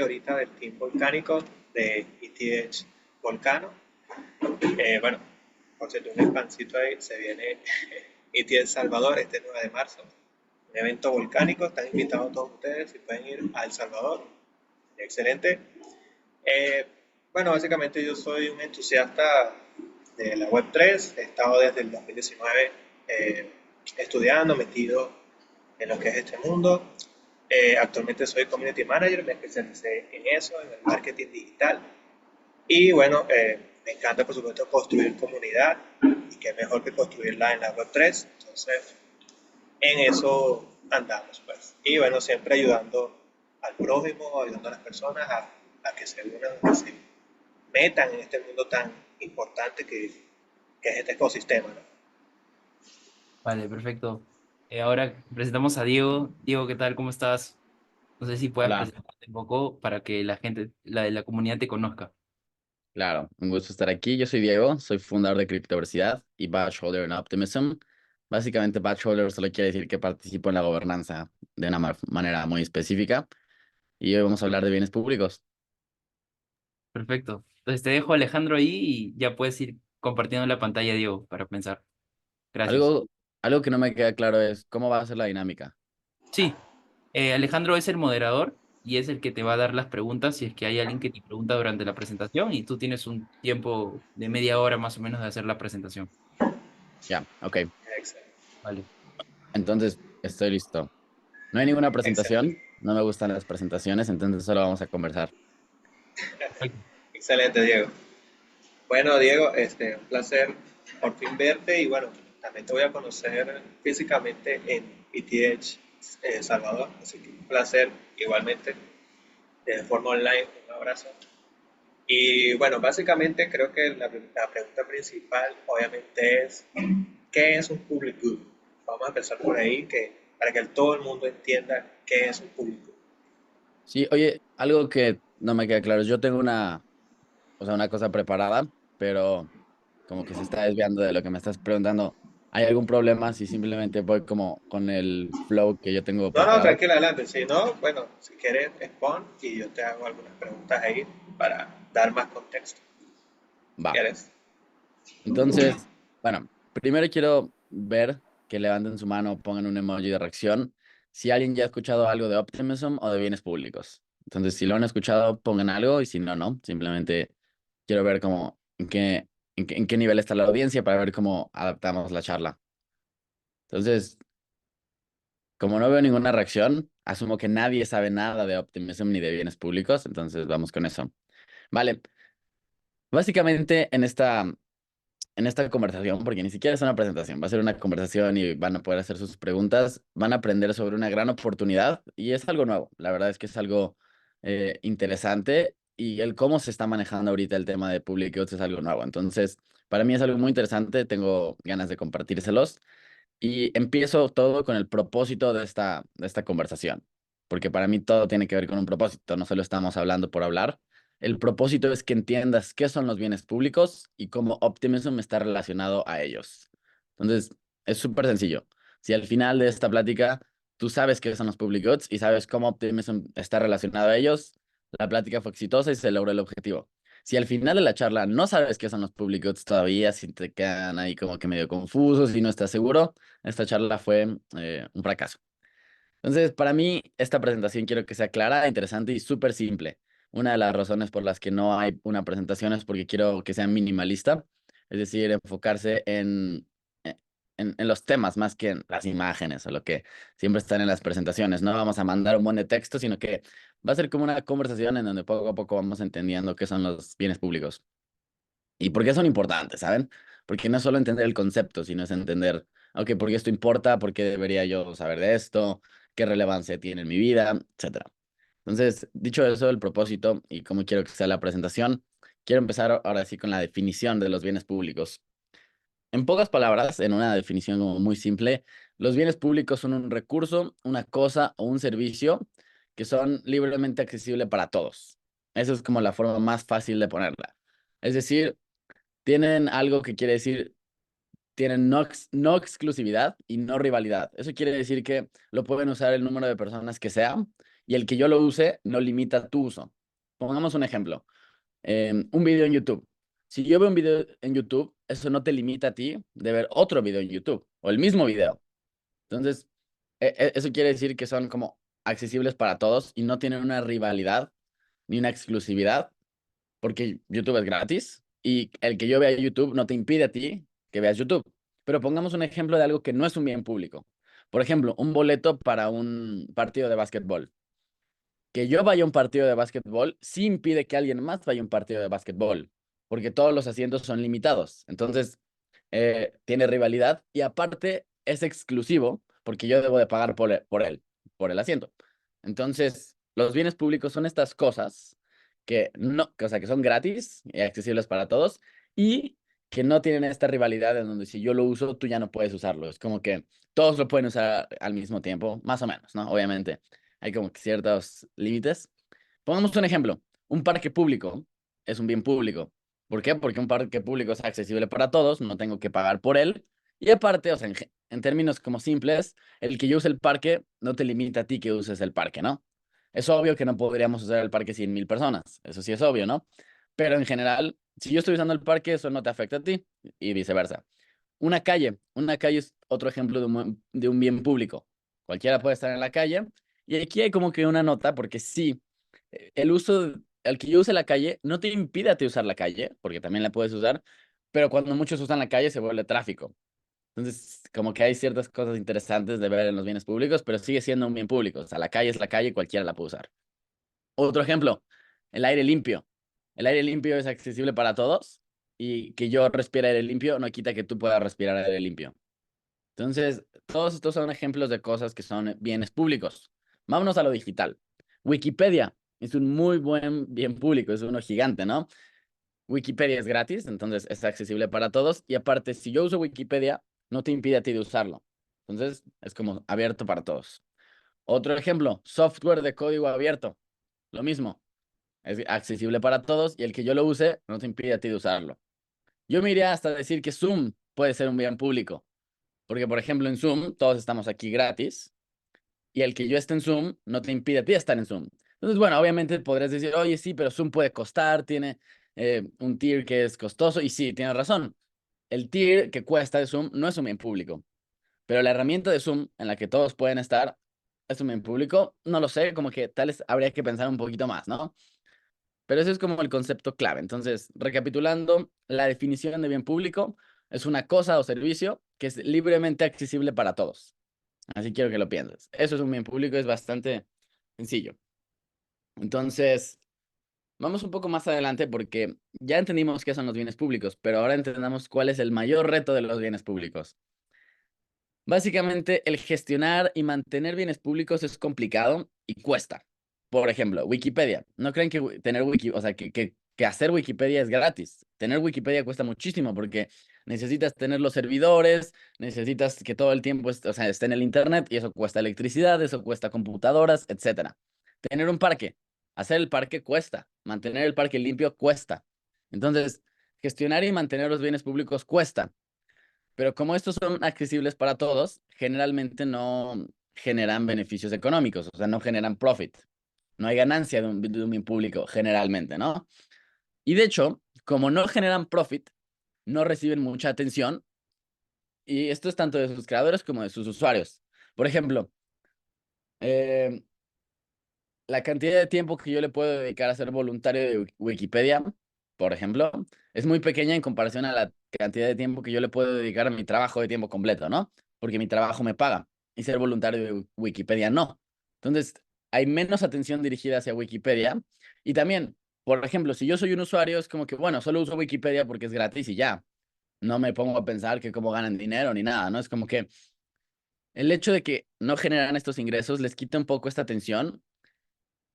ahorita del Team Volcánico de ETH Volcano. Bueno, por cierto, un pancito ahí, se viene ETH Salvador este 9 de marzo. Un evento volcánico, están invitados todos ustedes si pueden ir a El Salvador. Excelente. Eh, bueno, básicamente yo soy un entusiasta de la Web3, he estado desde el 2019 estudiando, metido en lo que es este mundo. Actualmente soy community manager, me especialicé en eso, en el marketing digital. Y bueno, me encanta por supuesto construir comunidad y qué mejor que construirla en la Web3. Entonces, en eso andamos pues. Y bueno, siempre ayudando al prójimo, ayudando a las personas a que se unan, a que se metan en este mundo tan importante que es este ecosistema, ¿no? Vale, perfecto. Ahora presentamos a Diego. Diego, ¿qué tal? ¿Cómo estás? No sé si puedas Hola, presentarte un poco para que la gente, la de la comunidad te conozca. claro, un gusto estar aquí. Yo soy Diego, soy fundador de Criptoversidad y Badge Holder en Optimism. Básicamente, Badge Holder solo quiere decir que participo en la gobernanza de una manera muy específica y hoy vamos a hablar de bienes públicos. Perfecto. Entonces te dejo a Alejandro ahí y ya puedes ir compartiendo la pantalla, Diego, para pensar. Gracias. Algo, algo que no me queda claro es cómo va a ser la dinámica. Sí, Alejandro es el moderador y es el que te va a dar las preguntas si es que hay alguien que te pregunta durante la presentación y tú tienes un tiempo de media hora más o menos de hacer la presentación. Ya, ok. Excelente. Vale. Entonces, estoy listo. No hay ninguna Excelente. presentación, no me gustan las presentaciones, entonces solo vamos a conversar. Perfecto. Excelente, Diego. Bueno, Diego, un placer por fin verte y bueno, también te voy a conocer físicamente en ETH Salvador, así que un placer igualmente, de forma online, un abrazo. Y bueno, básicamente creo que la pregunta principal obviamente es, ¿qué es un public good? Vamos a empezar por ahí, para que todo el mundo entienda qué es un public good. Sí, oye, algo que no me queda claro, yo tengo una cosa preparada, pero como que se está desviando de lo que me estás preguntando. ¿Hay algún problema si simplemente voy como con el flow que yo tengo No, no, preparado? tranquila, adelante. Si no, bueno, si quieres, expon y yo te hago algunas preguntas ahí para dar más contexto. Va. ¿Quieres? Entonces, bueno, primero quiero ver que levanten su mano, pongan un emoji de reacción. Si alguien ya ha escuchado algo de Optimism o de bienes públicos. Entonces, si lo han escuchado, pongan algo y si no, no. Simplemente quiero ver cómo, en qué nivel está la audiencia para ver cómo adaptamos la charla. Entonces, como no veo ninguna reacción, asumo que nadie sabe nada de Optimism ni de bienes públicos, entonces vamos con eso. Vale, básicamente en esta conversación, porque ni siquiera es una presentación, va a ser una conversación y van a poder hacer sus preguntas, van a aprender sobre una gran oportunidad y es algo nuevo. La verdad es que es algo interesante y el cómo se está manejando ahorita el tema de public goods es algo nuevo. Entonces, para mí es algo muy interesante, tengo ganas de compartírselos. Y empiezo todo con el propósito de esta conversación, porque para mí todo tiene que ver con un propósito, no solo estamos hablando por hablar. El propósito es que entiendas qué son los bienes públicos y cómo Optimism está relacionado a ellos. Entonces, es súper sencillo. Si al final de esta plática tú sabes qué son los public goods y sabes cómo Optimism está relacionado a ellos, la plática fue exitosa y se logró el objetivo. Si al final de la charla no sabes qué son los public goods todavía, si te quedan ahí como que medio confusos, si no estás seguro, esta charla fue un fracaso. Entonces, para mí, esta presentación quiero que sea clara, interesante y súper simple. Una de las razones por las que no hay una presentación es porque quiero que sea minimalista, es decir, enfocarse en los temas más que en las imágenes o lo que siempre están en las presentaciones. No vamos a mandar un buen de texto, sino que va a ser como una conversación en donde poco a poco vamos entendiendo qué son los bienes públicos. ¿Y por qué son importantes, saben? Porque no es solo entender el concepto, sino es entender, ok, ¿por qué esto importa? ¿Por qué debería yo saber de esto? ¿Qué relevancia tiene en mi vida? Etcétera. Entonces, dicho eso, el propósito y cómo quiero que sea la presentación, quiero empezar ahora sí con la definición de los bienes públicos. En pocas palabras, en una definición como muy simple, los bienes públicos son un recurso, una cosa o un servicio que son libremente accesibles para todos. Esa es como la forma más fácil de ponerla. Es decir, tienen algo que quiere decir, tienen no exclusividad y no rivalidad. Eso quiere decir que lo pueden usar el número de personas que sea y el que yo lo use no limita tu uso. Pongamos un ejemplo. Un video en YouTube. Si yo veo un video en YouTube, eso no te limita a ti de ver otro video en YouTube o el mismo video. Entonces, eso quiere decir que son como accesibles para todos y no tienen una rivalidad ni una exclusividad, porque YouTube es gratis y el que yo vea YouTube no te impide a ti que veas YouTube. Pero pongamos un ejemplo de algo que no es un bien público. Por ejemplo, un boleto para un partido de básquetbol. Que yo vaya a un partido de básquetbol sí impide que alguien más vaya a un partido de básquetbol, porque todos los asientos son limitados. Entonces, tiene rivalidad y aparte es exclusivo, porque yo debo de pagar por el asiento. Entonces, los bienes públicos son estas cosas que no, o sea, que son gratis y accesibles para todos y que no tienen esta rivalidad en donde si yo lo uso, tú ya no puedes usarlo. Es como que todos lo pueden usar al mismo tiempo, más o menos, ¿no? Obviamente hay como que ciertos límites. Pongamos un ejemplo. Un parque público es un bien público. ¿Por qué? Porque un parque público es accesible para todos, no tengo que pagar por él. Y aparte, o sea, en términos como simples, el que yo use el parque no te limita a ti que uses el parque, ¿no? Es obvio que no podríamos usar el parque 100,000 personas, eso sí es obvio, ¿no? Pero en general, si yo estoy usando el parque, eso no te afecta a ti y viceversa. Una calle es otro ejemplo de un bien público. Cualquiera puede estar en la calle y aquí hay como que una nota porque sí, el que yo use la calle no te impide a ti usar la calle, porque también la puedes usar, pero cuando muchos usan la calle se vuelve tráfico. Entonces, como que hay ciertas cosas interesantes de ver en los bienes públicos, pero sigue siendo un bien público. O sea, la calle es la calle, cualquiera la puede usar. Otro ejemplo, el aire limpio. El aire limpio es accesible para todos y que yo respire aire limpio no quita que tú puedas respirar aire limpio. Entonces, todos estos son ejemplos de cosas que son bienes públicos. Vámonos a lo digital. Wikipedia es un muy buen bien público, es uno gigante, ¿no? Wikipedia es gratis, entonces es accesible para todos. Y aparte, si yo uso Wikipedia, no te impide a ti de usarlo. Entonces, es como abierto para todos. Otro ejemplo, software de código abierto. Lo mismo, es accesible para todos y el que yo lo use no te impide a ti de usarlo. Yo me iría hasta decir que Zoom puede ser un bien público. Porque, por ejemplo, en Zoom, todos estamos aquí gratis y el que yo esté en Zoom no te impide a ti estar en Zoom. Entonces, bueno, obviamente podrías decir, oye, sí, pero Zoom puede costar, tiene un tier que es costoso y sí, tienes razón. El tier que cuesta de Zoom no es un bien público, pero la herramienta de Zoom en la que todos pueden estar es un bien público. No lo sé, como que tal vez habría que pensar un poquito más, ¿no? Pero ese es como el concepto clave. Entonces, recapitulando, la definición de bien público es una cosa o servicio que es libremente accesible para todos. Así quiero que lo pienses. Eso es un bien público, es bastante sencillo. Entonces, vamos un poco más adelante porque ya entendimos qué son los bienes públicos, pero ahora entendamos cuál es el mayor reto de los bienes públicos. Básicamente, el gestionar y mantener bienes públicos es complicado y cuesta. Por ejemplo, Wikipedia. No creen que tener o sea, que hacer Wikipedia es gratis. Tener Wikipedia cuesta muchísimo porque necesitas tener los servidores, necesitas que todo el tiempo o sea, esté en el internet y eso cuesta electricidad, eso cuesta computadoras, etcétera. Tener un parque, hacer el parque cuesta, mantener el parque limpio cuesta. Entonces, gestionar y mantener los bienes públicos cuesta. Pero como estos son accesibles para todos, generalmente no generan beneficios económicos, o sea, no generan profit. No hay ganancia de un bien público, generalmente, ¿no? Y de hecho, como no generan profit, no reciben mucha atención, y esto es tanto de sus creadores como de sus usuarios. Por ejemplo, eh, la cantidad de tiempo que yo le puedo dedicar a ser voluntario de Wikipedia, por ejemplo, es muy pequeña en comparación a la cantidad de tiempo que yo le puedo dedicar a mi trabajo de tiempo completo, ¿no? Porque mi trabajo me paga y ser voluntario de Wikipedia no. Entonces, hay menos atención dirigida hacia Wikipedia. Y también, por ejemplo, si yo soy un usuario, es como que, bueno, solo uso Wikipedia porque es gratis y ya. No me pongo a pensar que cómo ganan dinero ni nada, ¿no? Es como que el hecho de que no generan estos ingresos les quita un poco esta atención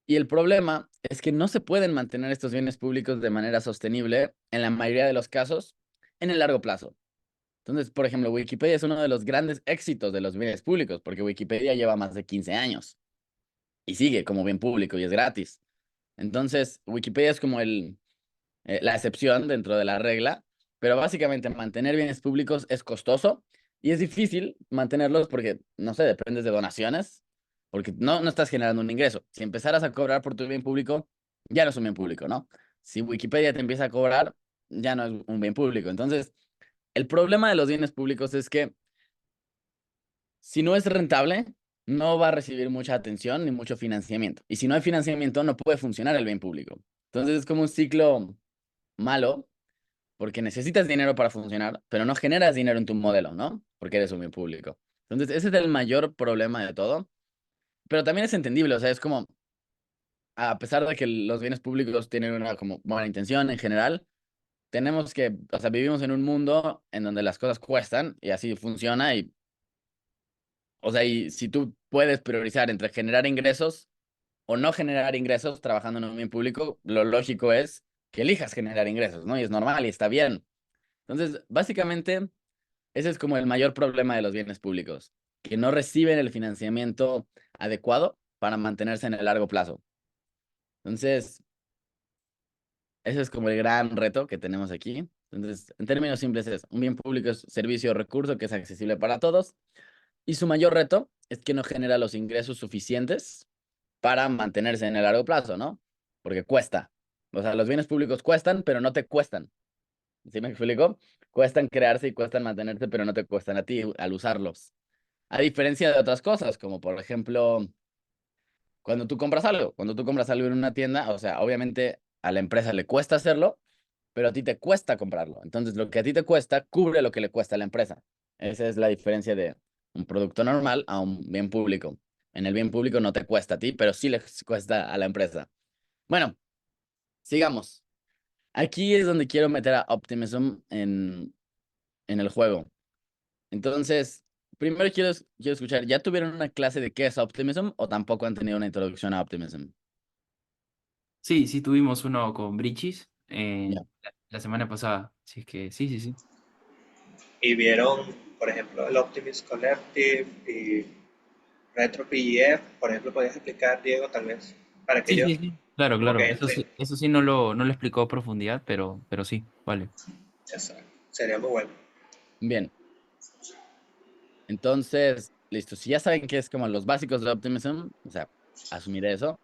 y el problema es que no se pueden mantener estos bienes públicos de manera sostenible en la mayoría de los casos en el largo plazo. Entonces, por ejemplo, Wikipedia es uno de los grandes éxitos de los bienes públicos, porque Wikipedia lleva más de 15 años y sigue como bien público y es gratis. Entonces, Wikipedia es como la excepción dentro de la regla, pero básicamente mantener bienes públicos es costoso y es difícil mantenerlos porque, no sé, dependes de donaciones. porque no estás generando un ingreso. Si empezaras a cobrar por tu bien público, ya no es un bien público, ¿no? Si Wikipedia te empieza a cobrar, ya no es un bien público. Entonces, el problema de los bienes públicos es que si no es rentable, no va a recibir mucha atención ni mucho financiamiento. Y si no hay financiamiento, no puede funcionar el bien público. Entonces, es como un ciclo malo, porque necesitas dinero para funcionar, pero no generas dinero en tu modelo, ¿no? Porque eres un bien público. Entonces, ese es el mayor problema de todo. Pero también es entendible, o sea, es como, a pesar de que los bienes públicos tienen una como buena intención en general, tenemos que, o sea, vivimos en un mundo en donde las cosas cuestan y así funciona y, o sea, y si tú puedes priorizar entre generar ingresos o no generar ingresos trabajando en un bien público, lo lógico es que elijas generar ingresos, ¿no? Y es normal y está bien. Entonces, básicamente, ese es como el mayor problema de los bienes públicos, que no reciben el financiamiento adecuado para mantenerse en el largo plazo. Entonces, ese es como el gran reto que tenemos aquí. Entonces, en términos simples es, un bien público es servicio o recurso que es accesible para todos y su mayor reto es que no genera los ingresos suficientes para mantenerse en el largo plazo, ¿no? Porque cuesta. O sea, los bienes públicos cuestan, pero no te cuestan. ¿Sí me explico? Cuestan crearse y cuestan mantenerse, pero no te cuestan a ti al usarlos. A diferencia de otras cosas, como por ejemplo, cuando tú compras algo en una tienda, o sea, obviamente a la empresa le cuesta hacerlo, pero a ti te cuesta comprarlo. Entonces, lo que a ti te cuesta cubre lo que le cuesta a la empresa. Esa es la diferencia de un producto normal a un bien público. En el bien público no te cuesta a ti, pero sí le cuesta a la empresa. Bueno, sigamos. Aquí es donde quiero meter a Optimism en el juego. Entonces, primero quiero escuchar, ¿ya tuvieron una clase de qué es Optimism o tampoco han tenido una introducción a Optimism? Sí, sí tuvimos uno con Brichis Ya. la semana pasada. Así es que sí, sí, sí. Y vieron, por ejemplo, el Optimist Collective y Retro PGF, por ejemplo, podías explicar, Diego, tal vez, para que Sí, yo sí, sí. Claro, como claro. que entre. Eso sí no lo explicó a profundidad, pero sí, vale. Exacto. Sería muy bueno. Bien, entonces, listo. Si ya saben qué es como los básicos de Optimism, o sea, asumiré eso.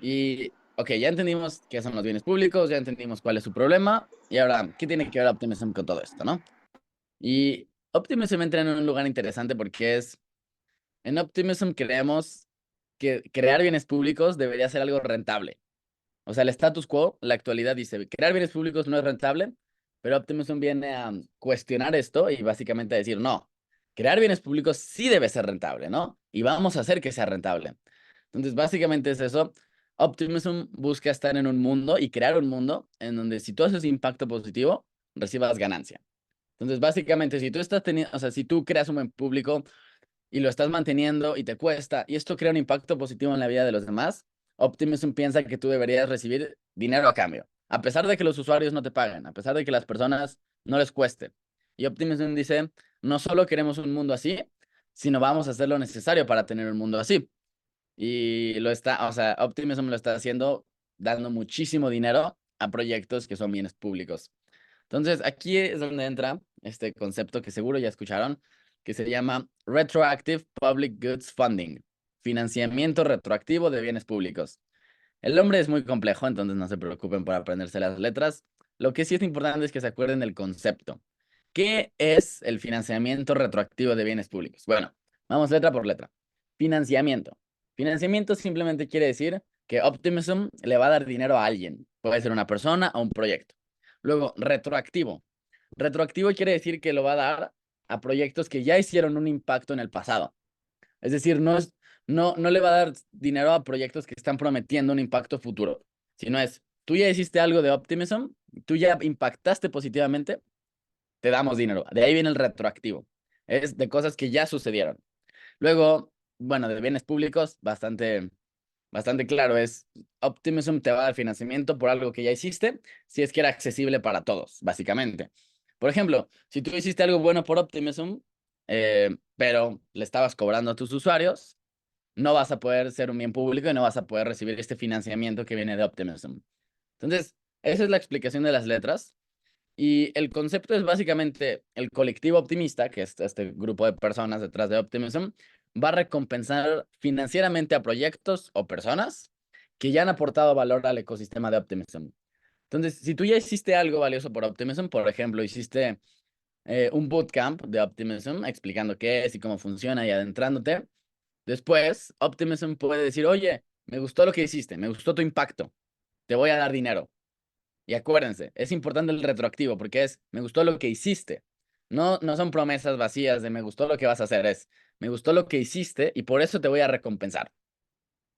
Y, ok, ya entendimos qué son los bienes públicos, ya entendimos cuál es su problema. Y ahora, ¿qué tiene que ver Optimism con todo esto, no? Y Optimism entra en un lugar interesante porque en Optimism creemos que crear bienes públicos debería ser algo rentable. O sea, el status quo, la actualidad dice, crear bienes públicos no es rentable, pero Optimism viene a cuestionar esto y básicamente a decir, no, crear bienes públicos sí debe ser rentable, ¿no? Y vamos a hacer que sea rentable. Entonces, básicamente es eso. Optimism busca estar en un mundo y crear un mundo en donde si tú haces impacto positivo, recibas ganancia. Entonces, básicamente, si tú estás teniendo, o sea, si tú creas un buen público y lo estás manteniendo y te cuesta, y esto crea un impacto positivo en la vida de los demás, Optimism piensa que tú deberías recibir dinero a cambio, a pesar de que los usuarios no te paguen, a pesar de que las personas no les cueste. Y Optimism dice, no solo queremos un mundo así, sino vamos a hacer lo necesario para tener un mundo así. Y lo está, o sea, Optimism lo está haciendo dando muchísimo dinero a proyectos que son bienes públicos. Entonces, aquí es donde entra este concepto que seguro ya escucharon, que se llama Retroactive Public Goods Funding, financiamiento retroactivo de bienes públicos. El nombre es muy complejo, entonces no se preocupen por aprenderse las letras. Lo que sí es importante es que se acuerden del concepto. ¿Qué es el financiamiento retroactivo de bienes públicos? Bueno, vamos letra por letra. Financiamiento. Financiamiento simplemente quiere decir que Optimism le va a dar dinero a alguien. Puede ser una persona o un proyecto. Luego, retroactivo. Retroactivo quiere decir que lo va a dar a proyectos que ya hicieron un impacto en el pasado. Es decir, no le va a dar dinero a proyectos que están prometiendo un impacto futuro, sino es, tú ya hiciste algo de Optimism, tú ya impactaste positivamente, te damos dinero. De ahí viene el retroactivo. Es de cosas que ya sucedieron. Luego, bueno, de bienes públicos, bastante claro, es Optimism te va a dar financiamiento por algo que ya hiciste, si es que era accesible para todos, básicamente. Por ejemplo, si tú hiciste algo bueno por Optimism, pero le estabas cobrando a tus usuarios, no vas a poder ser un bien público y no vas a poder recibir este financiamiento que viene de Optimism. Entonces, esa es la explicación de las letras. Y el concepto es básicamente el colectivo optimista, que es este grupo de personas detrás de Optimism, va a recompensar financieramente a proyectos o personas que ya han aportado valor al ecosistema de Optimism. Entonces, si tú ya hiciste algo valioso por Optimism, por ejemplo, hiciste un bootcamp de Optimism explicando qué es y cómo funciona y adentrándote, después Optimism puede decir, oye, me gustó lo que hiciste, me gustó tu impacto, te voy a dar dinero. Y acuérdense, es importante el retroactivo porque es, me gustó lo que hiciste. No, no son promesas vacías de me gustó lo que vas a hacer, es, me gustó lo que hiciste y por eso te voy a recompensar.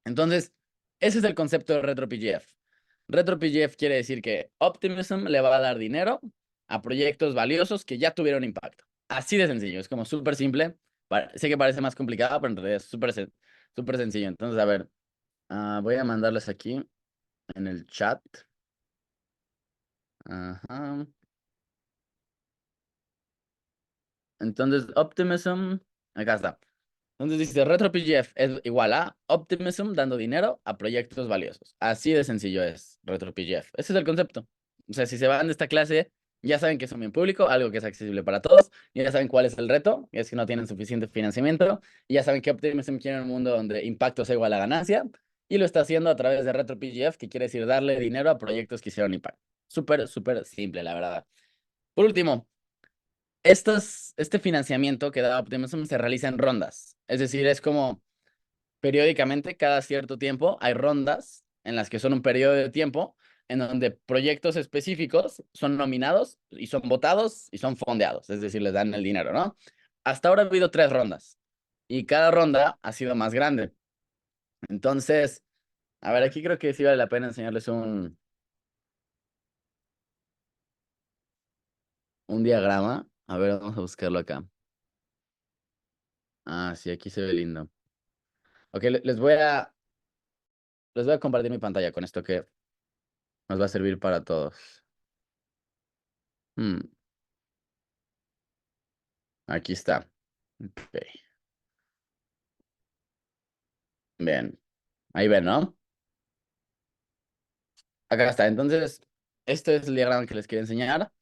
Entonces, ese es el concepto de RetroPGF. RetroPGF quiere decir que Optimism le va a dar dinero a proyectos valiosos que ya tuvieron impacto. Así de sencillo, es como súper simple. Sé que parece más complicado, pero en realidad es súper sencillo. Entonces, a ver, voy a mandarles aquí en el chat. Ajá. Entonces, Optimism, acá está. Entonces dice, RetroPGF es igual a Optimism dando dinero a proyectos valiosos. Así de sencillo es RetroPGF. Ese es el concepto. O sea, si se van de esta clase, ya saben que es un bien público, algo que es accesible para todos, ya saben cuál es el reto, es que no tienen suficiente financiamiento, y ya saben que Optimism quiere un mundo donde impacto sea igual a ganancia, y lo está haciendo a través de RetroPGF, que quiere decir darle dinero a proyectos que hicieron impacto. Súper simple, la verdad. Por último, este financiamiento que da Optimism se realiza en rondas. Es decir, es como periódicamente, cada cierto tiempo, hay rondas en las que son un periodo de tiempo en donde proyectos específicos son nominados y son votados y son fondeados. Es decir, les dan el dinero, ¿no? Hasta ahora ha habido 3 rondas y cada ronda ha sido más grande. Entonces, a ver, aquí creo que sí vale la pena enseñarles un diagrama. A ver, vamos a buscarlo acá. Ah, sí, aquí se ve lindo. Ok, les voy a compartir mi pantalla con esto que nos va a servir para todos. Aquí está. Ok, bien. Ahí ven, ¿no? Acá está. Entonces, este es el diagrama que les quiero enseñar.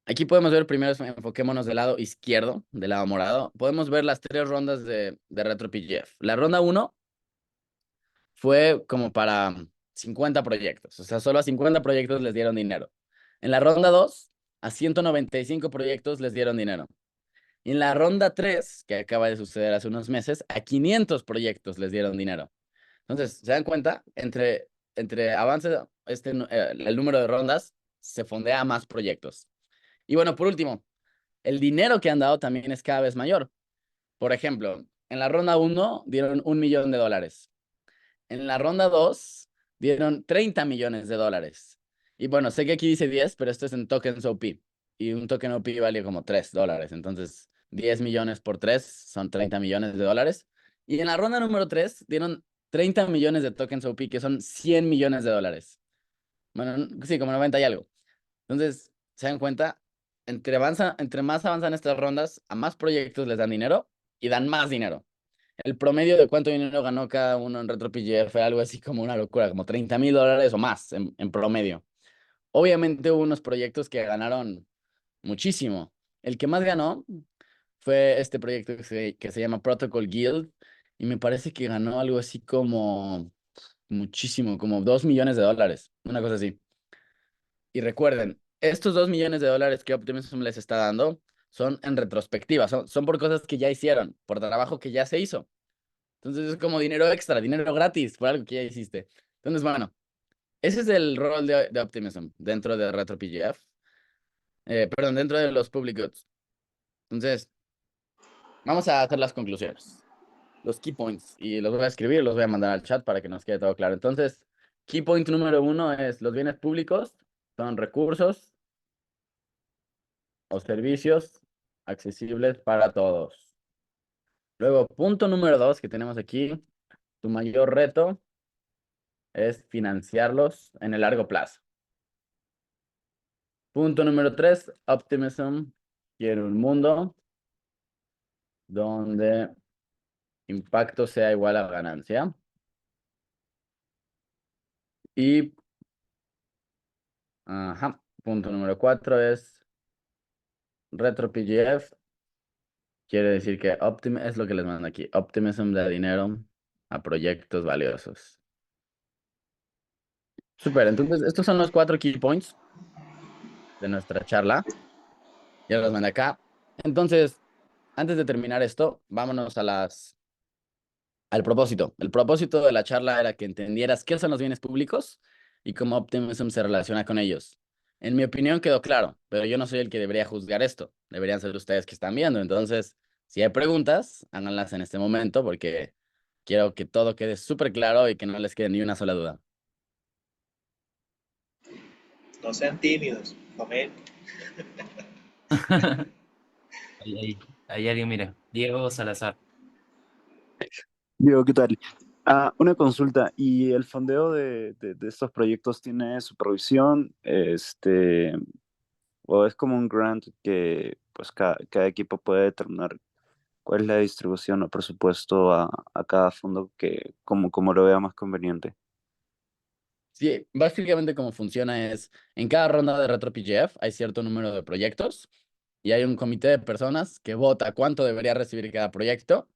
Aquí podemos ver, primero enfoquémonos del lado izquierdo, del lado morado. Podemos ver las 3 rondas de RetroPGF. La ronda 1 fue como para 50 proyectos. O sea, solo a 50 proyectos les dieron dinero. En la ronda 2, a 195 proyectos les dieron dinero. Y en la ronda 3, que acaba de suceder hace unos meses, a 500 proyectos les dieron dinero. Entonces, ¿se dan cuenta? Entre avance el número de rondas, se fondea más proyectos. Y bueno, por último, el dinero que han dado también es cada vez mayor. Por ejemplo, en la ronda 1 dieron $1 millón. En la ronda 2 dieron $30 millones. Y bueno, sé que aquí dice 10, pero esto es en tokens OP. Y un token OP vale como $3. Entonces, 10 millones por 3 son $30 millones. Y en la ronda número 3 dieron 30 millones de tokens OP, que son $100 millones. Bueno, sí, como 90 y algo. Entonces, ¿se dan cuenta? Entre más avanzan estas rondas, a más proyectos les dan dinero y dan más dinero. El promedio de cuánto dinero ganó cada uno en RetroPGF fue algo así como una locura, como $30,000 o más en promedio. Obviamente hubo unos proyectos que ganaron muchísimo. El que más ganó fue este proyecto que se llama Protocol Guild y me parece que ganó algo así como muchísimo, como $2 millones, una cosa así. Y recuerden, estos $2 millones que Optimism les está dando son en retrospectiva, son por cosas que ya hicieron, por trabajo que ya se hizo. Entonces es como dinero extra, dinero gratis por algo que ya hiciste. Entonces, bueno, ese es el rol de Optimism dentro de RetroPGF. Perdón, dentro de los Public Goods. Entonces, vamos a hacer las conclusiones, los key points, y los voy a escribir, los voy a mandar al chat para que nos quede todo claro. Entonces, key point número 1 es los bienes públicos son recursos o servicios accesibles para todos. Luego, punto número 2 que tenemos aquí, tu mayor reto es financiarlos en el largo plazo. Punto número 3, Optimism quiere un mundo donde impacto sea igual a ganancia. Y, punto número 4 es RetroPGF Quiere decir que es lo que les mando aquí. Optimism da dinero a proyectos valiosos. Súper, entonces estos son los 4 key points de nuestra charla. Ya los mandé acá. Entonces, antes de terminar esto, vámonos al propósito. El propósito de la charla era que entendieras qué son los bienes públicos y cómo Optimism se relaciona con ellos. En mi opinión quedó claro, pero yo no soy el que debería juzgar esto. Deberían ser ustedes que están viendo. Entonces, si hay preguntas, háganlas en este momento porque quiero que todo quede súper claro y que no les quede ni una sola duda. No sean tímidos, comenten. Ahí alguien, mira, Diego Salazar. Diego, ¿qué tal? Una consulta. ¿Y el fondeo de estos proyectos tiene supervisión? ¿O es como un grant que pues cada equipo puede determinar cuál es la distribución o presupuesto a cada fondo como lo vea más conveniente? Sí, básicamente cómo funciona es, en cada ronda de RetroPGF hay cierto número de proyectos y hay un comité de personas que vota cuánto debería recibir cada proyecto.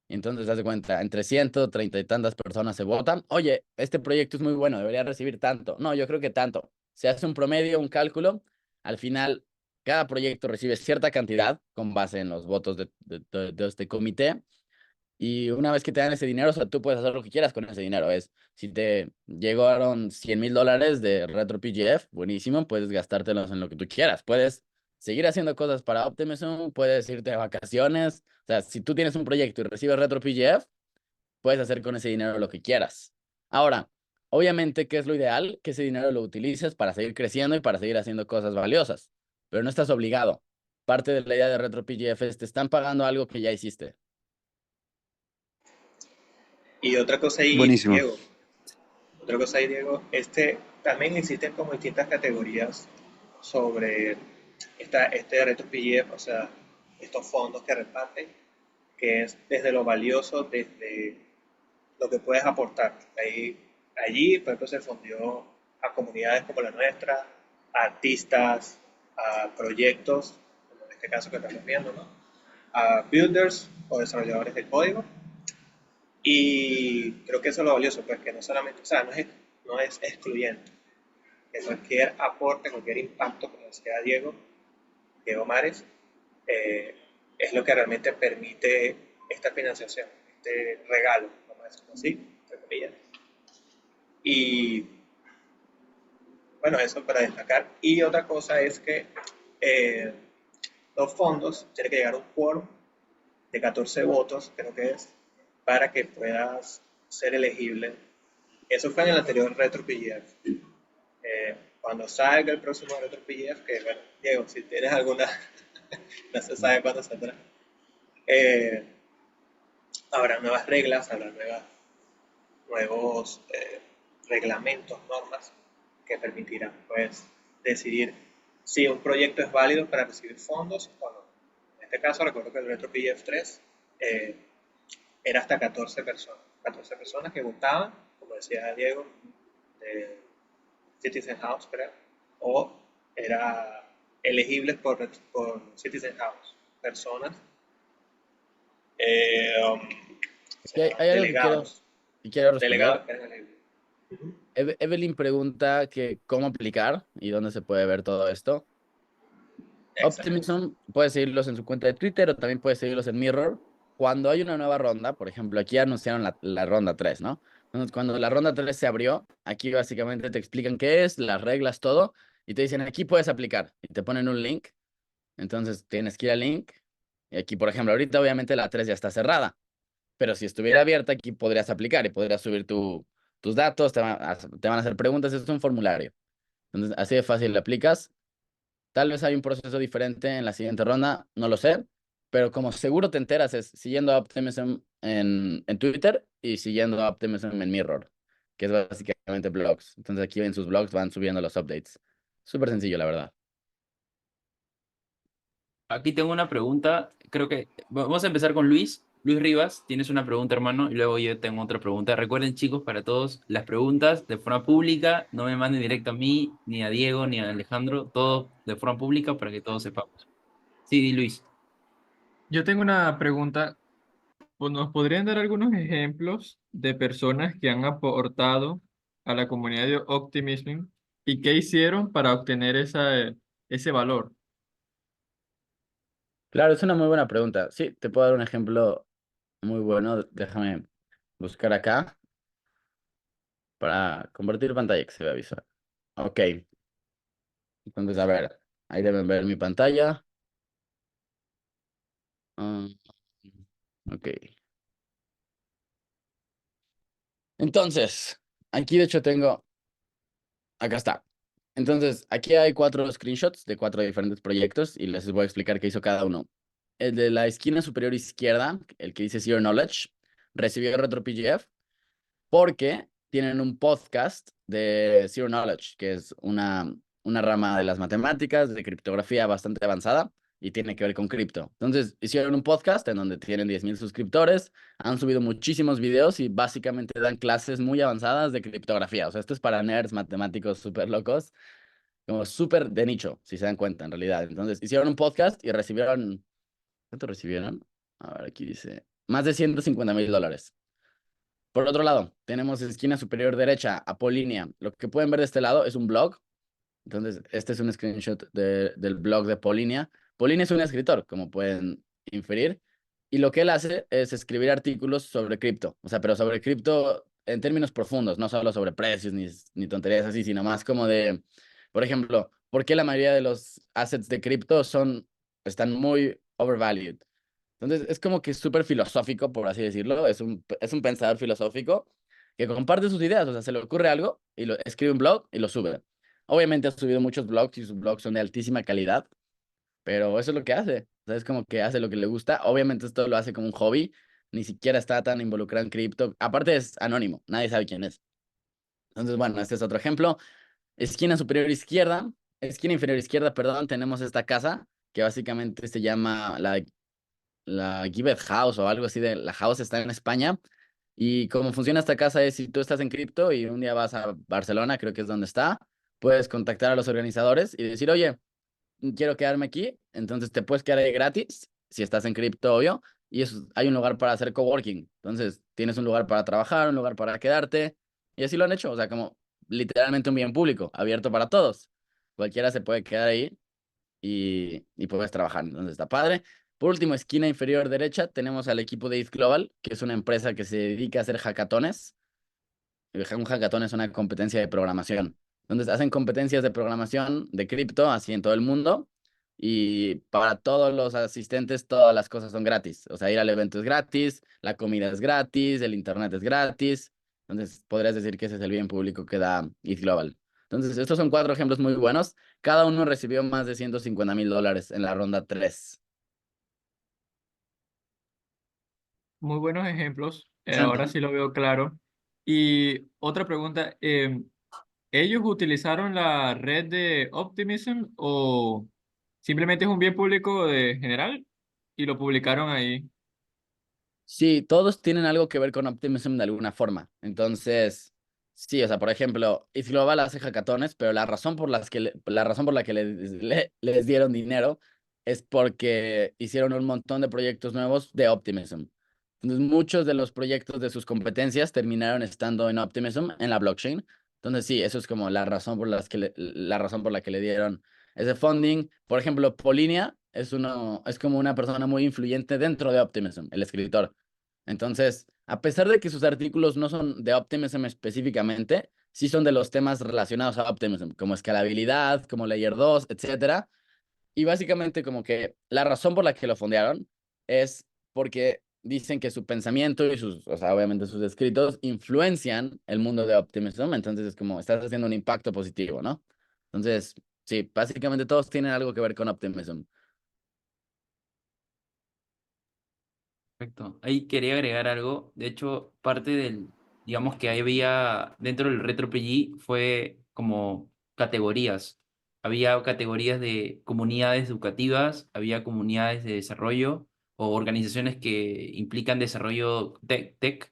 Y entonces, haz de cuenta, entre 130 y tantas personas se votan. Oye, este proyecto es muy bueno, debería recibir tanto. No, yo creo que tanto. Se hace un promedio, un cálculo. Al final, cada proyecto recibe cierta cantidad con base en los votos de este comité. Y una vez que te dan ese dinero, o sea, tú puedes hacer lo que quieras con ese dinero. Si te llegaron $100,000 de Retro PGF, buenísimo, puedes gastártelos en lo que tú quieras. Puedes seguir haciendo cosas para Optimism, puedes irte de vacaciones. O sea, si tú tienes un proyecto y recibes Retro PGF, puedes hacer con ese dinero lo que quieras. Ahora, obviamente, ¿qué es lo ideal? Que ese dinero lo utilices para seguir creciendo y para seguir haciendo cosas valiosas, pero no estás obligado. Parte de la idea de Retro PGF es te están pagando algo que ya hiciste. Y otra cosa ahí, Buenísimo. Diego, también existen como distintas categorías sobre este reto PGF, o sea, estos fondos que reparten, que es desde lo valioso, desde lo que puedes aportar. Allí, por ejemplo, se fundió a comunidades como la nuestra, a artistas, a proyectos, como en este caso que estamos viendo, ¿no? A builders o desarrolladores de código. Y creo que eso es lo valioso, pues que no solamente, o sea, no es excluyente, que cualquier aporte, cualquier impacto, como decía Diego Mares, eh, es lo que realmente permite esta financiación, este regalo, vamos a decirlo así, entre comillas. Y bueno, eso para destacar. Y otra cosa es que eh, los fondos tienen que llegar a un quórum de 14 votos, creo que es, para que puedas ser elegible. Eso fue en el anterior RetroPGF. Cuando salga el próximo RetroPGF, que bueno, Diego, si tienes alguna, no se sabe cuándo saldrá, eh, habrá nuevas reglas, habrá nuevos reglamentos, normas que permitirán pues decidir si un proyecto es válido para recibir fondos o no. En este caso recuerdo que el RetroPGF 3 era hasta 14 personas que votaban, como decía Diego, de Citizen House, creo, o era elegible por Citizen House, personas, o Sí, hay sea, algo que quiero responder. delegados que eran elegibles. Uh-huh. Evelyn pregunta que cómo aplicar y dónde se puede ver todo esto. Excelente. Optimism puedes seguirlos en su cuenta de Twitter o también puedes seguirlos en Mirror. Cuando hay una nueva ronda, por ejemplo, aquí anunciaron la ronda 3, ¿no? Entonces, cuando la ronda 3 se abrió, aquí básicamente te explican qué es, las reglas, todo, y te dicen, aquí puedes aplicar, y te ponen un link. Entonces, tienes que ir al link. Y aquí, por ejemplo, ahorita obviamente la 3 ya está cerrada, pero si estuviera abierta, aquí podrías aplicar y podrías subir tus datos, te van a hacer preguntas, es un formulario. Entonces, así de fácil le aplicas. Tal vez hay un proceso diferente en la siguiente ronda, no lo sé, pero como seguro te enteras es siguiendo a Optimism en Twitter y siguiendo a Optimism en Mirror, que es básicamente blogs. Entonces aquí en sus blogs van subiendo los updates. Súper sencillo, la verdad. Aquí tengo una pregunta, creo que vamos a empezar con Luis. Luis Rivas, tienes una pregunta, hermano, y luego yo tengo otra pregunta. Recuerden, chicos, para todos, las preguntas de forma pública, no me manden directo a mí, ni a Diego, ni a Alejandro, todo de forma pública para que todos sepamos. Sí, Luis. Yo tengo una pregunta. Pues, ¿nos podrían dar algunos ejemplos de personas que han aportado a la comunidad de Optimism y qué hicieron para obtener ese valor? Claro, es una muy buena pregunta. Sí, te puedo dar un ejemplo muy bueno. Déjame buscar acá para compartir pantalla que se vea visual. Ok, entonces a ver, ahí deben ver mi pantalla. Ah, ok. Entonces, aquí de hecho tengo, acá está. Entonces, aquí hay 4 screenshots de 4 diferentes proyectos y les voy a explicar qué hizo cada uno. El de la esquina superior izquierda, el que dice Zero Knowledge, recibió RetroPGF porque tienen un podcast de Zero Knowledge, que es una rama de las matemáticas, de criptografía bastante avanzada y tiene que ver con cripto. Entonces, hicieron un podcast en donde tienen 10,000 suscriptores, han subido muchísimos videos y básicamente dan clases muy avanzadas de criptografía. O sea, esto es para nerds matemáticos súper locos, como súper de nicho, si se dan cuenta, en realidad. Entonces, hicieron un podcast y recibieron, ¿cuánto recibieron? A ver, aquí dice, más de $150,000. Por otro lado, tenemos esquina superior derecha, Apolínea. Lo que pueden ver de este lado es un blog. Entonces, este es un screenshot del blog de Polinia. Polinia es un escritor, como pueden inferir, y lo que él hace es escribir artículos sobre cripto, o sea, pero sobre cripto en términos profundos, no solo sobre precios ni tonterías así, sino más como de, por ejemplo, ¿por qué la mayoría de los assets de cripto están muy overvalued? Entonces, es como que súper filosófico, por así decirlo. Es un pensador filosófico que comparte sus ideas. O sea, se le ocurre algo y escribe un blog y lo sube. Obviamente ha subido muchos blogs y sus blogs son de altísima calidad, pero eso es lo que hace. O sea, es como que hace lo que le gusta. Obviamente esto lo hace como un hobby. Ni siquiera está tan involucrado en cripto. Aparte es anónimo. Nadie sabe quién es. Entonces, bueno, este es otro ejemplo. Esquina superior izquierda. Esquina inferior izquierda, perdón. Tenemos esta casa que básicamente se llama la Gibbet House o algo así de la house está en España. Y cómo funciona esta casa es si tú estás en cripto y un día vas a Barcelona, creo que es donde está, puedes contactar a los organizadores y decir, oye, quiero quedarme aquí, entonces te puedes quedar ahí gratis, si estás en cripto, obvio, y hay un lugar para hacer coworking. Entonces tienes un lugar para trabajar, un lugar para quedarte, y así lo han hecho, o sea, como literalmente un bien público, abierto para todos. Cualquiera se puede quedar ahí y puedes trabajar. Entonces está padre. Por último, esquina inferior derecha, tenemos al equipo de ETH Global, que es una empresa que se dedica a hacer hackatones. Un hackathon es una competencia de programación. Entonces hacen competencias de programación de cripto así en todo el mundo. Y para todos los asistentes, todas las cosas son gratis. O sea, ir al evento es gratis, la comida es gratis, el internet es gratis. Entonces, podrías decir que ese es el bien público que da ETH Global. Entonces, estos son 4 ejemplos muy buenos. Cada uno recibió más de $150,000 en la ronda 3. Muy buenos ejemplos. Ahora Interesante. sí lo veo claro. Y otra pregunta, ¿ellos utilizaron la red de Optimism o simplemente es un bien público de general y lo publicaron ahí? Sí, todos tienen algo que ver con Optimism de alguna forma. Entonces, sí, o sea, por ejemplo, ETH Global hace hackatones, pero la razón por la que les dieron dinero es porque hicieron un montón de proyectos nuevos de Optimism. Entonces, muchos de los proyectos de sus competencias terminaron estando en Optimism, en la blockchain. Entonces, sí, eso es como la razón la razón por la que le dieron ese funding. Por ejemplo, Polinia es como una persona muy influyente dentro de Optimism, el escritor. Entonces, a pesar de que sus artículos no son de Optimism específicamente, sí son de los temas relacionados a Optimism, como escalabilidad, como Layer 2, etcétera. Y básicamente como que la razón por la que lo fondearon es porque dicen que su pensamiento y o sea, obviamente sus escritos influencian el mundo de Optimism, entonces es como estás haciendo un impacto positivo, ¿no? Entonces, sí, básicamente todos tienen algo que ver con Optimism. Perfecto. Ahí quería agregar algo. De hecho, parte digamos que había dentro del RetroPG fue como categorías. Había categorías de comunidades educativas, había comunidades de desarrollo o organizaciones que implican desarrollo tech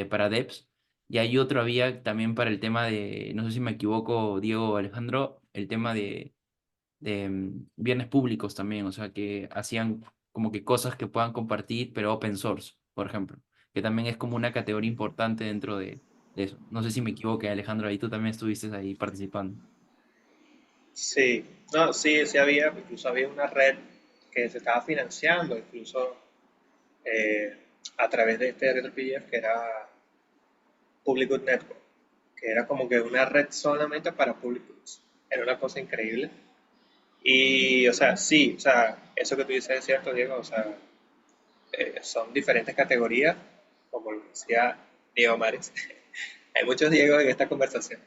para devs. Y hay otro había también para el tema de, no sé si me equivoco, Diego o Alejandro, el tema de bienes públicos también, o sea, que hacían como que cosas que puedan compartir, pero open source, por ejemplo, que también es como una categoría importante dentro de eso. No sé si me equivoqué, Alejandro, ahí tú también estuviste ahí participando. Sí, no, sí, sí había, incluso había una red que se estaba financiando, incluso eh, a través de este RetroPDF, que era Public Good Network, que era como que una red solamente para Public Goods. Era una cosa increíble. Y, o sea, sí, o sea, eso que tú dices es cierto, Diego, o sea, son diferentes categorías, como lo decía Diego Mares. Hay muchos Diegos en esta conversación.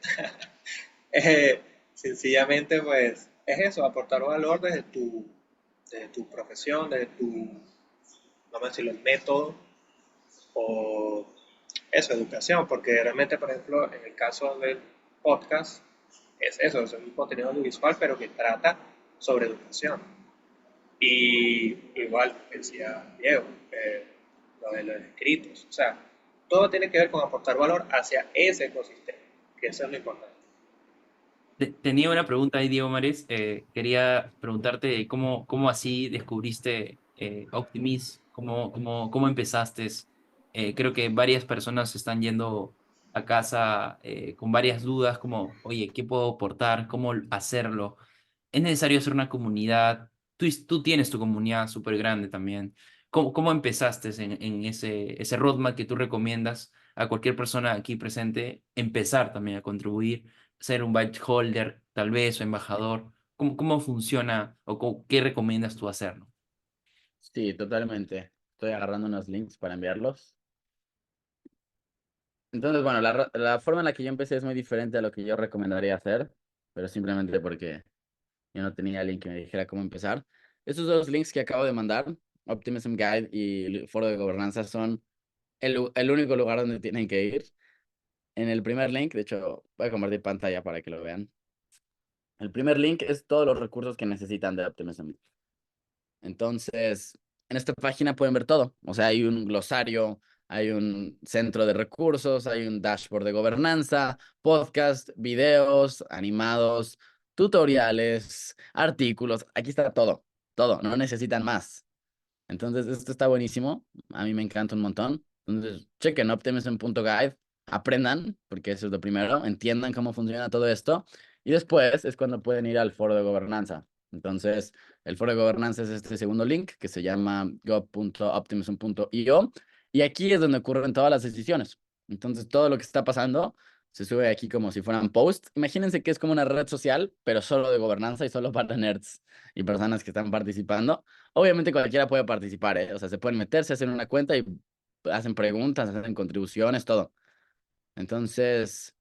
Eh, Sencillamente, pues, es eso, aportar valor desde tu profesión, desde tu, vamos a decirlo, el método o eso, educación, porque realmente, por ejemplo, en el caso del podcast, es eso, es un contenido audiovisual, pero que trata sobre educación. Y igual decía Diego, lo de los escritos, o sea, todo tiene que ver con aportar valor hacia ese ecosistema, que eso es lo importante. Tenía una pregunta ahí, Diego Mares. Quería preguntarte cómo así descubriste Optimis, cómo empezaste. Creo que varias personas están yendo a casa con varias dudas, como, oye, ¿qué puedo aportar? ¿Cómo hacerlo? ¿Es necesario hacer una comunidad? Tú tienes tu comunidad súper grande también. ¿Cómo empezaste en ese roadmap que tú recomiendas a cualquier persona aquí presente empezar también a contribuir? Ser un badge holder, tal vez, o embajador. ¿Cómo funciona o qué recomiendas tú hacerlo? Sí, totalmente. Estoy agarrando unos links para enviarlos. Entonces, bueno, la forma en la que yo empecé es muy diferente a lo que yo recomendaría hacer, pero simplemente porque yo no tenía alguien que me dijera cómo empezar. Estos dos links que acabo de mandar, Optimism Guide y el Foro de Gobernanza, son el único lugar donde tienen que ir. En el primer link, de hecho, voy a compartir pantalla para que lo vean. El primer link es todos los recursos que necesitan de Optimism. Entonces, en esta página pueden ver todo. O sea, hay un glosario, hay un centro de recursos, hay un dashboard de gobernanza, podcast, videos, animados, tutoriales, artículos. Aquí está todo, todo. No necesitan más. Entonces, esto está buenísimo. A mí me encanta un montón. Entonces, chequen optimism.guide, aprendan, porque eso es lo primero, entiendan cómo funciona todo esto. Y después es cuando pueden ir al foro de gobernanza. Entonces, el foro de gobernanza es este segundo link que se llama go.optimism.io. Y aquí es donde ocurren todas las decisiones. Entonces, todo lo que está pasando se sube aquí como si fueran posts. Imagínense que es como una red social, pero solo de gobernanza y solo para nerds y personas que están participando. Obviamente cualquiera puede participar, ¿eh? O sea, se pueden meterse, hacen una cuenta y hacen preguntas, hacen contribuciones, todo. Entonces,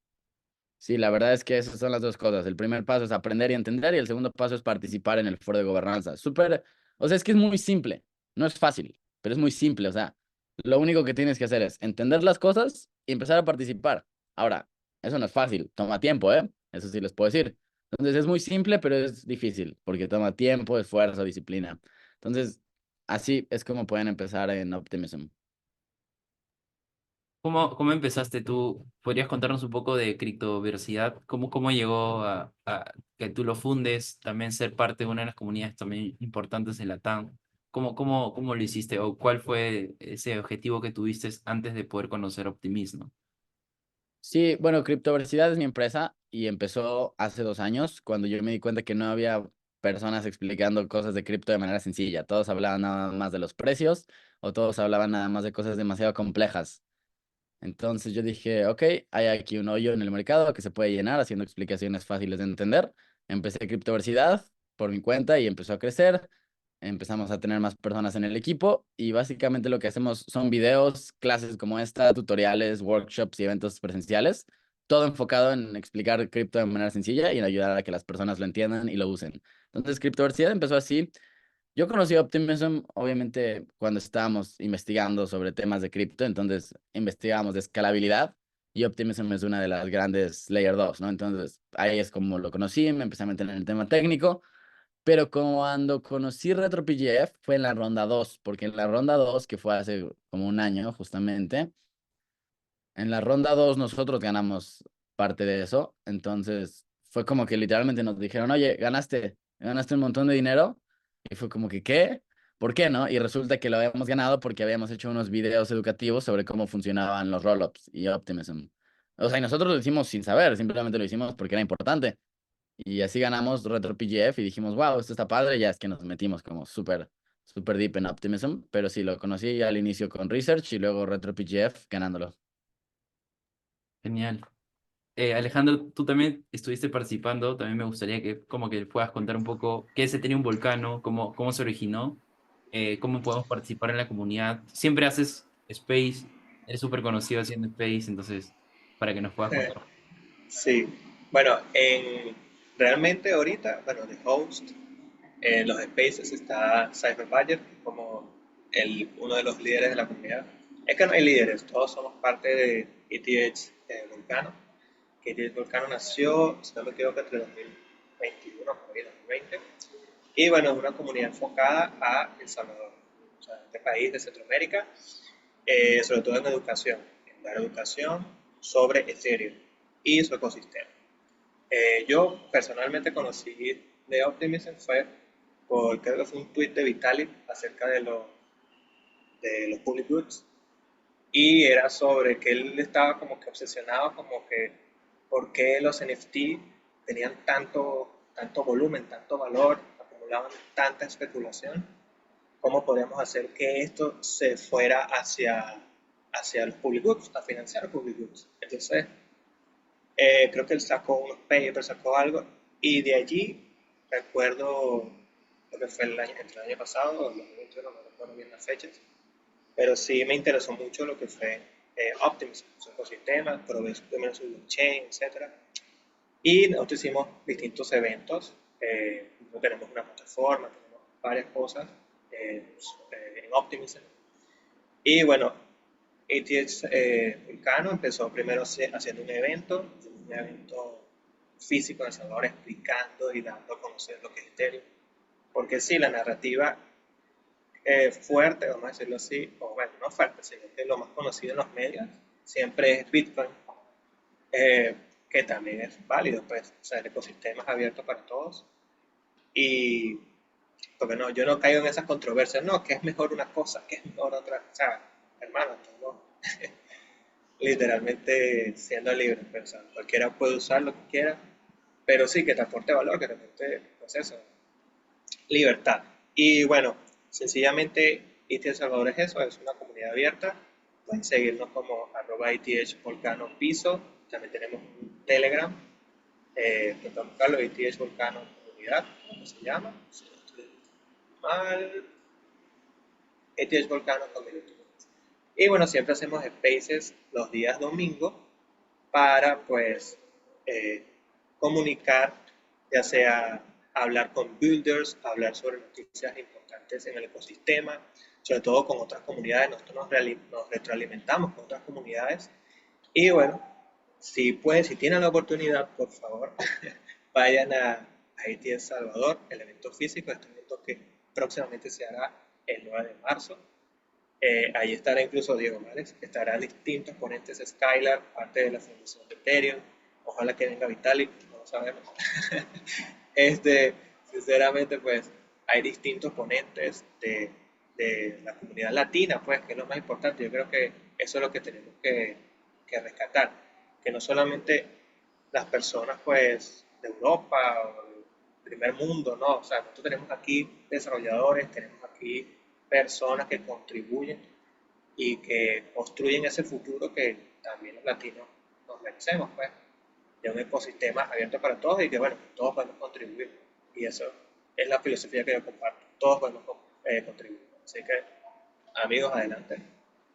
sí, la verdad es que esas son las dos cosas. El primer paso es aprender y entender y el segundo paso es participar en el foro de gobernanza. Súper, o sea, es que es muy simple. No es fácil, pero es muy simple. O sea, lo único que tienes que hacer es entender las cosas y empezar a participar. Ahora, eso no es fácil, toma tiempo, ¿eh? Eso sí les puedo decir. Entonces, es muy simple, pero es difícil porque toma tiempo, esfuerzo, disciplina. Entonces, así es como pueden empezar en Optimism. ¿Cómo empezaste tú? ¿Podrías contarnos un poco de criptoversidad? ¿Cómo llegó a que tú lo fundes? También ser parte de una de las comunidades también importantes de la TAM. ¿Cómo lo hiciste? ¿O cuál fue ese objetivo que tuviste antes de poder conocer Optimismo? Sí, bueno, Criptoversidad es mi empresa y empezó hace 2 años cuando yo me di cuenta que no había personas explicando cosas de cripto de manera sencilla. Todos hablaban nada más de los precios o todos hablaban nada más de cosas demasiado complejas. Entonces yo dije, ok, hay aquí un hoyo en el mercado que se puede llenar haciendo explicaciones fáciles de entender. Empecé Criptoversidad por mi cuenta y empezó a crecer. Empezamos a tener más personas en el equipo y básicamente lo que hacemos son videos, clases como esta, tutoriales, workshops y eventos presenciales, todo enfocado en explicar cripto de manera sencilla y en ayudar a que las personas lo entiendan y lo usen. Entonces, Criptoversidad empezó así. Yo conocí Optimism, obviamente, cuando estábamos investigando sobre temas de cripto, entonces investigábamos de escalabilidad y Optimism es una de las grandes Layer 2, ¿no? Entonces, ahí es como lo conocí, me empecé a meter en el tema técnico, pero cuando conocí RetroPGF fue en la ronda 2 porque en la ronda 2 que fue hace como un año justamente, en la ronda 2 nosotros ganamos parte de eso, entonces fue como que literalmente nos dijeron, oye, ganaste un montón de dinero, y fue como que, ¿qué? ¿por qué no? Y resulta que lo habíamos ganado porque habíamos hecho unos videos educativos sobre cómo funcionaban los rollups y Optimism. O sea, y nosotros lo hicimos sin saber, simplemente lo hicimos porque era importante. Y así ganamos Retro PGF y dijimos, wow, esto está padre. Ya es que nos metimos como súper deep en Optimism. Pero sí, lo conocí al inicio con Research y luego Retro PGF ganándolo. Genial. Alejandro, tú también estuviste participando, también me gustaría que como que puedas contar un poco qué es Ethereum Volcano, cómo se originó, cómo podemos participar en la comunidad. Siempre haces Space, eres súper conocido haciendo Space, entonces, para que nos puedas contar. Sí, bueno, realmente ahorita, bueno, de host, en los spaces está Cypher Badger, como uno de los líderes de la comunidad. Es que no hay líderes, todos somos parte de ETH Volcano, que ETH Volcano nació, si no me equivoco, entre 2021 y 2020. Y bueno, es una comunidad enfocada a El Salvador, o sea, este país de Centroamérica, sobre todo en educación, en dar educación sobre Ethereum y su ecosistema. Yo personalmente conocí de Optimism fue creo que fue un tweet de Vitalik acerca de los public goods y era sobre que él estaba como que obsesionado como que por qué los NFT tenían tanto volumen, tanto valor, acumulaban tanta especulación, cómo podríamos hacer que esto se fuera hacia los public goods, a financiar los public goods. Entonces, creo que él sacó unos papers, sacó algo, y de allí recuerdo lo que fue entre el año pasado o el 2021, no recuerdo bien las fechas, pero sí me interesó mucho lo que fue Optimism, su ecosistema, primero su blockchain, etc. Y nosotros hicimos distintos eventos, tenemos una plataforma, tenemos varias cosas en Optimism. Y bueno, ATX Vulcano empezó primero haciendo un evento físico en El Salvador, explicando y dando a conocer lo que es Ethereum. Porque sí, la narrativa fuerte, vamos a decirlo así, o bueno, no fuerte, sino que lo más conocido en los medios siempre es Bitcoin, que también es válido, pues, o sea, el ecosistema es abierto para todos. Y porque no, yo no caigo en esas controversias, no, que es mejor una cosa, que es mejor otra, o sea, hermano, estamos literalmente siendo libre, pero, o sea, cualquiera puede usar lo que quiera, pero sí que te aporte valor, que te aporte, pues eso, libertad. Y bueno, sencillamente ETH El Salvador es eso, es una comunidad abierta, pueden seguirnos como @ETH Volcano Piso, también tenemos un Telegram, que buscarlo, ETH Volcano Comunidad, ¿cómo se llama? Si no estoy mal, ETH Volcano Community. Y bueno, siempre hacemos spaces los días domingos para pues eh, comunicar, ya sea hablar con builders, hablar sobre noticias importantes en el ecosistema, sobre todo con otras comunidades. Nosotros nos retroalimentamos con otras comunidades. Y bueno, si tienen la oportunidad, por favor, vayan a Haití El Salvador, el evento físico, este evento que próximamente se hará el 9 de marzo. Ahí estará incluso Diego Márez, estarán distintos ponentes Skylar, parte de la fundación de Ethereum. Ojalá que venga Vitalik, no lo sabemos. Sinceramente, pues hay distintos ponentes de la comunidad latina, pues, que es lo más importante. Yo creo que eso es lo que tenemos que rescatar, que no solamente las personas, pues, de Europa o del primer mundo, no, o sea, nosotros tenemos aquí desarrolladores, tenemos aquí personas que contribuyen y que construyen ese futuro que también los latinos nos merecemos, pues, de un ecosistema abierto para todos y que, bueno, todos podemos contribuir. Y eso es la filosofía que yo comparto. Todos podemos contribuir. Así que, amigos, adelante.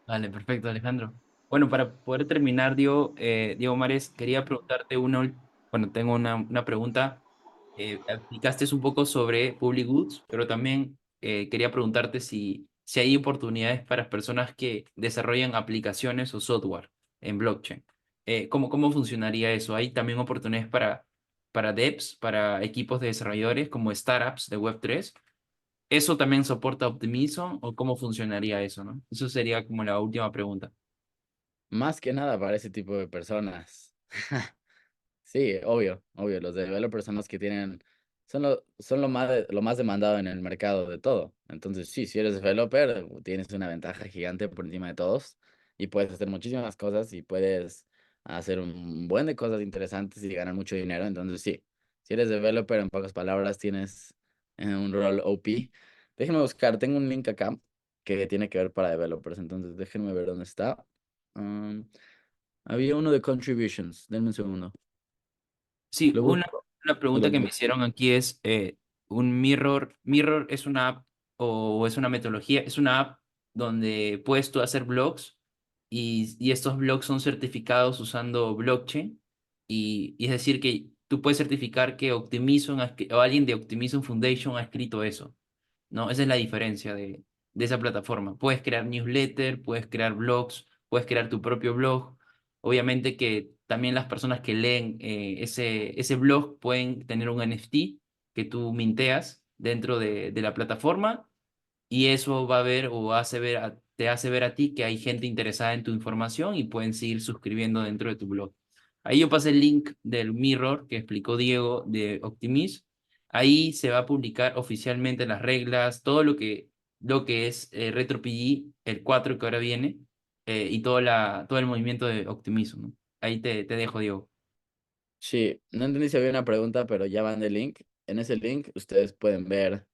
Vale, perfecto, Alejandro. Bueno, para poder terminar, Diego Mares, quería preguntarte bueno, tengo una pregunta. Explicaste un poco sobre public goods, pero también quería preguntarte si hay oportunidades para personas que desarrollan aplicaciones o software en blockchain. ¿Cómo funcionaría eso? ¿Hay también oportunidades para devs, para equipos de desarrolladores como startups de Web3? ¿Eso también soporta Optimism o cómo funcionaría eso, no? Eso sería como la última pregunta. Más que nada para ese tipo de personas. Sí, obvio. Los developers son los que tienen son lo más demandado en el mercado de todo. Entonces, sí, si eres developer, tienes una ventaja gigante por encima de todos y puedes hacer muchísimas cosas y puedes hacer un buen de cosas interesantes y ganar mucho dinero. Entonces, sí, si eres developer, en pocas palabras, tienes un rol OP. Déjenme buscar, tengo un link acá que tiene que ver para developers. Entonces, déjenme ver dónde está. Um, Había uno de contributions. Denme un segundo. Sí, Lo busco una y pregunta lo que me busco. hicieron aquí es, un mirror. Mirror es una app o es una metodología, es una app donde puedes tú hacer blogs y estos blogs son certificados usando blockchain y es decir que tú puedes certificar que Optimism o alguien de Optimism Foundation ha escrito eso, ¿no? Esa es la diferencia de esa plataforma. Puedes crear newsletter, puedes crear blogs, puedes crear tu propio blog. Obviamente que también las personas que leen ese blog pueden tener un NFT que tú minteas dentro de la plataforma y eso va a ver o te hace ver a ti que hay gente interesada en tu información y pueden seguir suscribiendo dentro de tu blog. Ahí yo pasé el link del Mirror que explicó Diego de Optimism. Ahí se va a publicar oficialmente las reglas, todo lo que es RetroPG, el 4 que ahora viene, y todo el movimiento de Optimism, ¿no? Ahí te dejo, Diego. Sí, no entendí si había una pregunta, pero ya van de link. En ese link ustedes pueden ver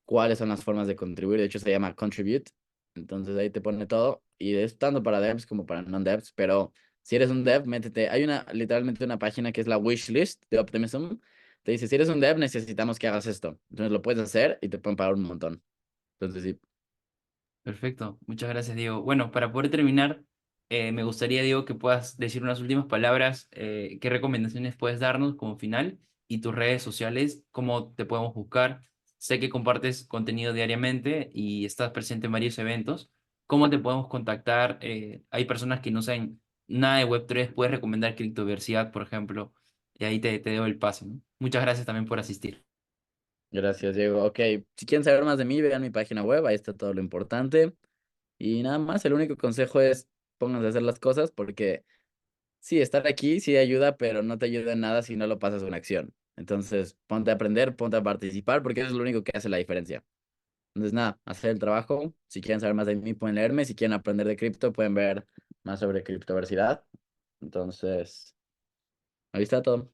cuáles son las formas de contribuir. De hecho, se llama Contribute. Entonces ahí te pone todo. Y es tanto para devs como para non-devs. Pero si eres un dev, métete. Hay literalmente una página que es la wishlist de Optimism. Te dice, si eres un dev, necesitamos que hagas esto. Entonces lo puedes hacer y te pueden pagar un montón. Entonces sí. Perfecto, muchas gracias, Diego. Bueno, para poder terminar, me gustaría, Diego, que puedas decir unas últimas palabras. ¿Qué recomendaciones puedes darnos como final? Y tus redes sociales, cómo te podemos buscar. Sé que compartes contenido diariamente y estás presente en varios eventos. ¿Cómo te podemos contactar? Hay personas que no saben nada de Web3, puedes recomendar Criptoversidad, por ejemplo, y ahí te doy el pase, ¿no? Muchas gracias también por asistir. Gracias, Diego. Ok, si quieren saber más de mí, vean mi página web. Ahí está todo lo importante. Y nada más, el único consejo es pónganse a hacer las cosas porque sí, estar aquí sí ayuda, pero no te ayuda en nada si no lo pasas a una acción. Entonces, ponte a aprender, ponte a participar, porque eso es lo único que hace la diferencia. Entonces, nada, hacer el trabajo. Si quieren saber más de mí, pueden leerme. Si quieren aprender de cripto, pueden ver más sobre criptoversidad. Entonces, ahí está todo.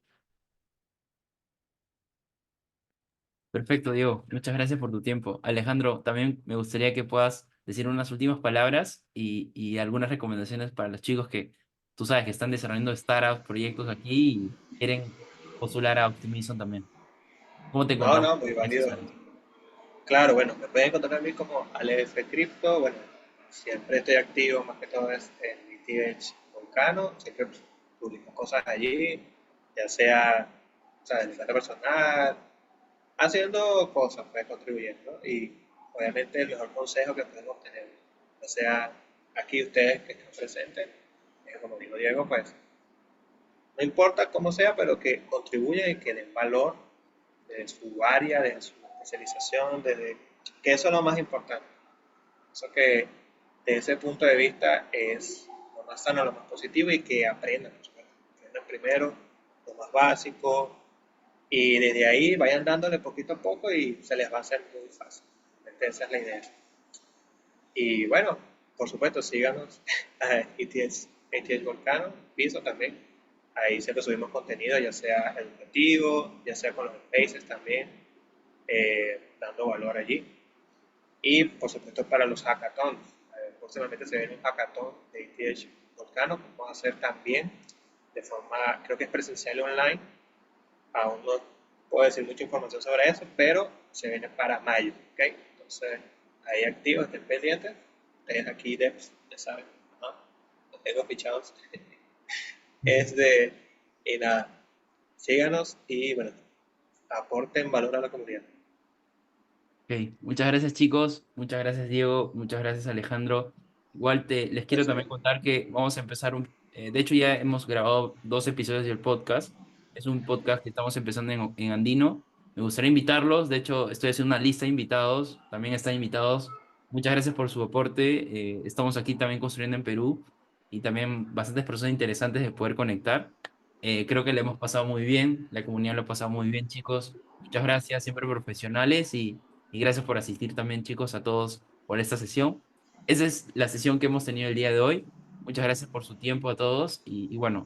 Perfecto, Diego. Muchas gracias por tu tiempo. Alejandro, también me gustaría que puedas decir unas últimas palabras y algunas recomendaciones para los chicos que tú sabes que están desarrollando startups, proyectos aquí y quieren postular a Optimism también. ¿Cómo te No, encontramos no, en muy redes válido. sociales? Claro, bueno, me pueden encontrar a mí como Aleph Crypto. Bueno, siempre estoy activo, más que todo es en ETH Volcano. Siempre publico cosas allí, ya sea, o sea, de mi cuenta personal, haciendo cosas, pues contribuyendo. Y obviamente el mejor consejo que podemos tener, o sea, aquí ustedes que están presentes, como dijo Diego, pues no importa cómo sea, pero que contribuyan y que den valor de su área, de su especialización, desde, que eso es lo más importante. Eso que de ese punto de vista es lo más sano, lo más positivo y que aprendan, pues, aprendan primero lo más básico y desde ahí vayan dándole poquito a poco y se les va a hacer muy fácil. Esa es la idea. Y bueno, por supuesto, síganos a ETH Volcano, Piso también. Ahí siempre subimos contenido, ya sea educativo, ya sea con los spaces también, dando valor allí. Y por supuesto para los hackathons. Próximamente se viene un hackathon de ETH Volcano que vamos a hacer también de forma, creo que es presencial y online. Aún no puedo decir mucha información sobre eso, pero se viene para mayo. ¿Okay? Entonces, ahí activos, estén pendientes. Ustedes aquí, devs, ya saben, ¿no? Los tengo fichados. Es de, y nada, síganos y bueno, aporten valor a la comunidad. Ok, muchas gracias chicos, muchas gracias Diego, muchas gracias Alejandro. Igual les quiero Gracias. también contar que vamos a empezar de hecho ya hemos grabado 2 episodios del podcast. Es un podcast que estamos empezando en Andino. Me gustaría invitarlos, de hecho estoy haciendo una lista de invitados, también están invitados. Muchas gracias por su aporte. Estamos aquí también construyendo en Perú y también bastantes personas interesantes de poder conectar. Creo que le hemos pasado muy bien, la comunidad lo ha pasado muy bien, chicos. Muchas gracias, siempre profesionales y gracias por asistir también, chicos, a todos por esta sesión. Esa es la sesión que hemos tenido el día de hoy. Muchas gracias por su tiempo a todos y bueno.